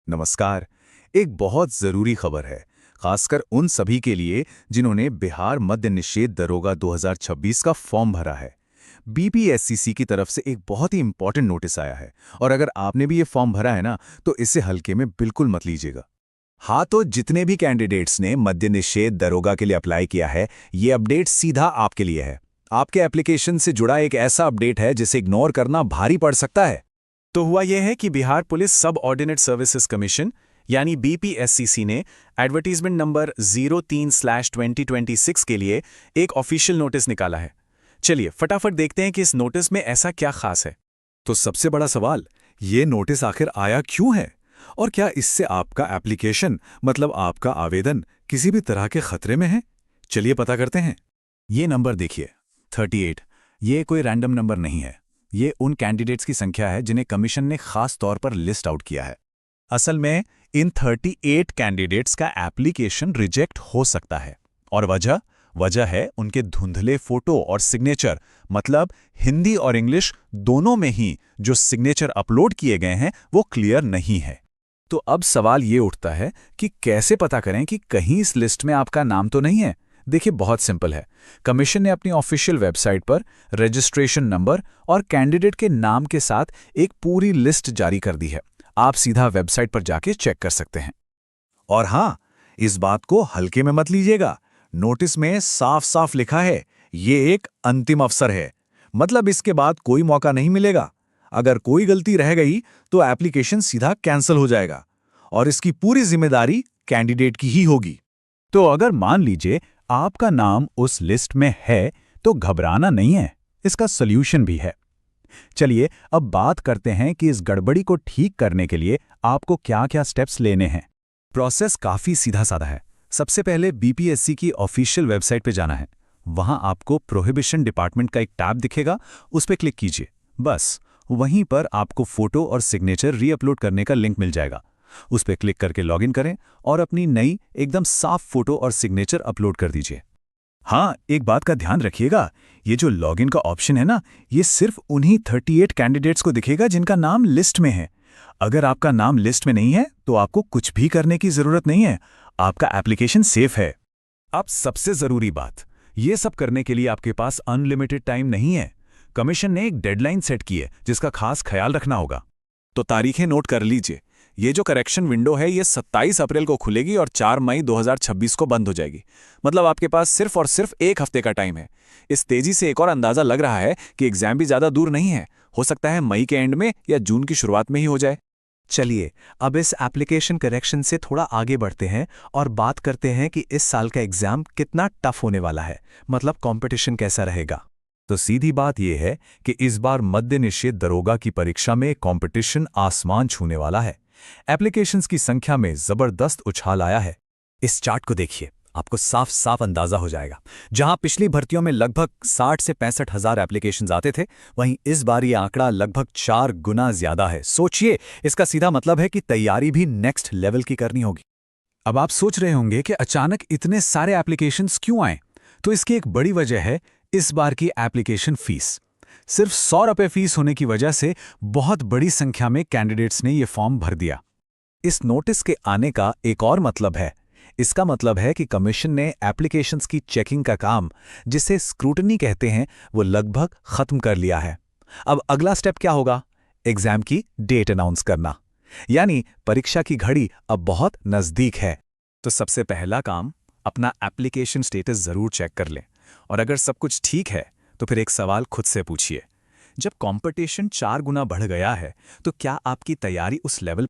नमस्कार। एक बहुत ज़रूरी खबर है, खासकर उन सभी के लिए जिन्होंने बिहार मद्य निषेध दरोगा 2026 का फॉर्म भरा है। बीपीएससीसी की तरफ से एक बहुत ही इंपॉर्टेंट नोटिस आया है और अगर आपने भी ये फॉर्म भरा है ना, तो इसे हल्के में बिल्कुल मत लीजिएगा। हाँ, तो जितने भी कैंडिडेट्स ने मद्य निषेध दरोगा के लिए अप्लाई किया है, ये अपडेट सीधा आपके लिए है। आपके एप्लीकेशन से जुड़ा एक ऐसा अपडेट है जिसे इग्नोर करना भारी पड़ सकता है। तो हुआ यह है कि बिहार पुलिस सब ऑर्डिनेट सर्विसेज कमीशन यानी बीपीएससीसी ने एडवर्टीजमेंट नंबर 03/2026 के लिए एक ऑफिशियल नोटिस निकाला है। चलिए फटाफट देखते हैं कि इस नोटिस में ऐसा क्या खास है। तो सबसे बड़ा सवाल, ये नोटिस आखिर आया क्यों है और क्या इससे आपका एप्लीकेशन मतलब आपका आवेदन किसी भी तरह के खतरे में है? चलिए पता करते हैं। ये नंबर देखिए 38, ये कोई रैंडम नंबर नहीं है। ये उन कैंडिडेट्स की संख्या है जिन्हें कमीशन ने खास तौर पर लिस्ट आउट किया है। असल में इन 38 कैंडिडेट्स का एप्लीकेशन रिजेक्ट हो सकता है और वजह है उनके धुंधले फोटो और सिग्नेचर, मतलब हिंदी और इंग्लिश दोनों में ही जो सिग्नेचर अपलोड किए गए हैं वो क्लियर नहीं है। तो अब सवाल ये उठता है कि कैसे पता करें कि कहीं इस लिस्ट में आपका नाम तो नहीं है। देखिए, बहुत सिंपल है। कमीशन ने अपनी ऑफिशियल वेबसाइट पर रजिस्ट्रेशन नंबर और कैंडिडेट के नाम के साथ एक पूरी लिस्ट जारी कर दी है। आप सीधा वेबसाइट पर जाके चेक कर सकते हैं। और हाँ, इस बात को हल्के में मत लीजिएगा। नोटिस में साफ साफ लिखा है, ये एक अंतिम अवसर है, मतलब इसके बाद कोई मौका नहीं मिलेगा। अगर कोई गलती रह गई तो एप्लीकेशन सीधा कैंसिल हो जाएगा और इसकी पूरी जिम्मेदारी कैंडिडेट की ही होगी। तो अगर मान लीजिए आपका नाम उस लिस्ट में है तो घबराना नहीं है, इसका सॉल्यूशन भी है। चलिए अब बात करते हैं कि इस गड़बड़ी को ठीक करने के लिए आपको क्या-क्या स्टेप्स लेने हैं। प्रोसेस काफी सीधा साधा है। सबसे पहले बीपीएससी की ऑफिशियल वेबसाइट पे जाना है। वहां आपको प्रोहिबिशन डिपार्टमेंट का एक टैब दिखेगा, उस पर क्लिक कीजिए। बस वहीं पर आपको फोटो और सिग्नेचर रीअपलोड करने का लिंक मिल जाएगा। उस पर क्लिक करके लॉगिन करें और अपनी नई एकदम साफ फोटो और सिग्नेचर अपलोड कर दीजिए। हाँ, एक बात का ध्यान रखिएगा, ये जो लॉगिन का ऑप्शन है ना, ये सिर्फ उन्हीं 38 कैंडिडेट्स को दिखेगा जिनका नाम लिस्ट में है। अगर आपका नाम लिस्ट में नहीं है तो आपको कुछ भी करने की जरूरत नहीं है, आपका एप्लीकेशन सेफ है। अब सबसे जरूरी बात, ये सब करने के लिए आपके पास अनलिमिटेड टाइम नहीं है। कमीशन ने एक डेडलाइन सेट की है जिसका खास ख्याल रखना होगा। तो तारीखें नोट कर लीजिए। ये जो करेक्शन विंडो है ये 27 अप्रैल को खुलेगी और 4 मई 2026 को बंद हो जाएगी। मतलब आपके पास सिर्फ और सिर्फ एक हफ्ते का टाइम है। इस तेजी से एक और अंदाजा लग रहा है कि एग्जाम भी ज़्यादा दूर नहीं है। हो सकता है मई के एंड में या जून की शुरुआत में ही हो जाए। चलिए अब इस एप्लीकेशन करेक्शन से थोड़ा आगे बढ़ते हैं और बात करते हैं कि इस साल का एग्जाम कितना टफ होने वाला है, मतलब कंपटीशन कैसा रहेगा। तो सीधी बात यह है कि इस बार मद्य निषेध दरोगा की परीक्षा में कंपटीशन आसमान छूने वाला है। एप्लीकेशंस की संख्या में जबरदस्त उछाल आया है। इस चार्ट को देखिए, आपको साफ साफ अंदाजा हो जाएगा। जहां पिछली भर्तियों में लगभग 60 से 65 हजार एप्लीकेशंस आते थे, वहीं इस बार ये आंकड़ा लगभग 4 गुना ज्यादा है। सोचिए, इसका सीधा मतलब है कि तैयारी भी नेक्स्ट लेवल की करनी होगी। अब आप सोच रहे होंगे कि अचानक इतने सारे एप्लीकेशंस क्यों आए? तो इसकी एक बड़ी वजह है इस बार की एप्लीकेशन फीस। सिर्फ 100 रुपये फीस होने की वजह से बहुत बड़ी संख्या में कैंडिडेट्स ने ये फॉर्म भर दिया। इस नोटिस के आने का एक और मतलब है। इसका मतलब है कि कमीशन ने एप्लीकेशंस की चेकिंग का काम, जिसे स्क्रूटनी कहते हैं, वो लगभग खत्म कर लिया है। अब अगला स्टेप क्या होगा? एग्जाम की डेट अनाउंस करना, यानी परीक्षा की घड़ी अब बहुत नजदीक है। तो सबसे पहला काम, अपना एप्लीकेशन स्टेटस जरूर चेक कर लें और अगर सब कुछ ठीक है तो फिर एक सवाल खुद से पूछिए, जब कंपटीशन 4 गुना बढ़ गया है तो क्या आपकी तैयारी उस लेवल